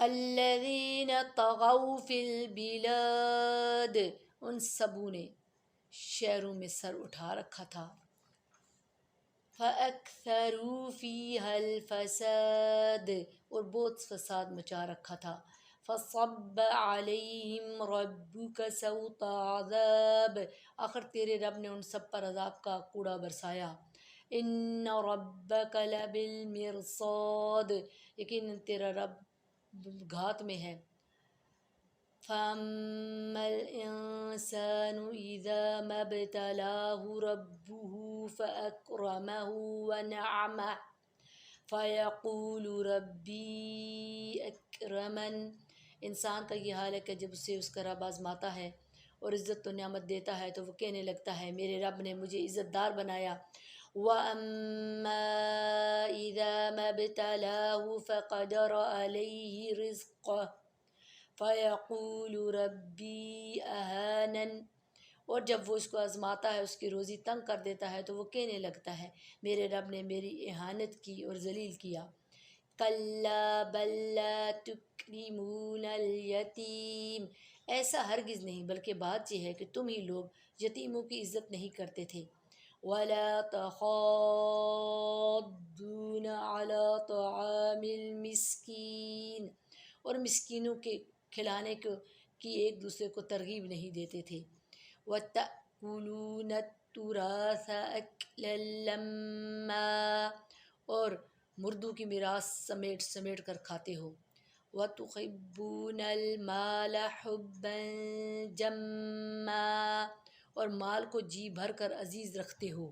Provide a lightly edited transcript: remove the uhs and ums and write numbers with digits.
الذین طغوا فی البلاد، ان سبوں نے شہروں میں سر اٹھا رکھا تھا. فَأَكْثَرُوا فِيهَا الْفَسَادَ، اور بہت فساد مچا رکھا تھا. فَصَبَّ عَلَيْهِمْ رَبُّكَ سَوْطَ عَذَابٍ، آخر تیرے رب نے ان سب پر عذاب کا کوڑا برسایا. إِنَّ رَبَّكَ لَبِالْمِرْصَادِ، یقیناً تیرا رب گھات میں ہے. فَأَمَّا الْإِنسَانُ إِذَا مَا ابْتَلَاهُ رَبُّهُ فَأَكْرَمَهُ وَنَعَمَهُ فَيَقُولُ رَبِّي أَكْرَمَنِ، انسان کا یہ حال ہے کہ جب اسے اس کا رب آزماتا ہے اور عزت و نعمت دیتا ہے تو وہ کہنے لگتا ہے میرے رب نے مجھے عزت دار بنایا. وَأَمَّا إِذَا مَا ابْتَلَاهُ فَقَدَرَ عَلَيْهِ رِزْقَهُ فَيَقُولُ رَبِّي أَهَانَنِ، اور جب وہ اس کو آزماتا ہے اس کی روزی تنگ کر دیتا ہے تو وہ کہنے لگتا ہے میرے رب نے میری اہانت کی اور ذلیل کیا. كَلَّا بَل لَّا تُكْرِمُونَ الْيَتِيمَ، ایسا ہرگز نہیں، بلکہ بات یہ ہے کہ تم ہی لوگ یتیموں کی عزت نہیں کرتے تھے. وَلَا تَحَاضُّونَ عَلَىٰ طَعَامِ الْمِسْكِينِ، اور مسکینوں کے کھلانے کی ایک دوسرے کو ترغیب نہیں دیتے تھے. وَتَأْكُلُونَ التُّرَاثَ أَكْلًا لَمًّا، اور مردوں کی میراث سمیٹ سمیٹ کر کھاتے ہو. وَتُحِبُّونَ الْمَالَ حُبًّا جَمًّا، اور مال کو جی بھر کر عزیز رکھتے ہو.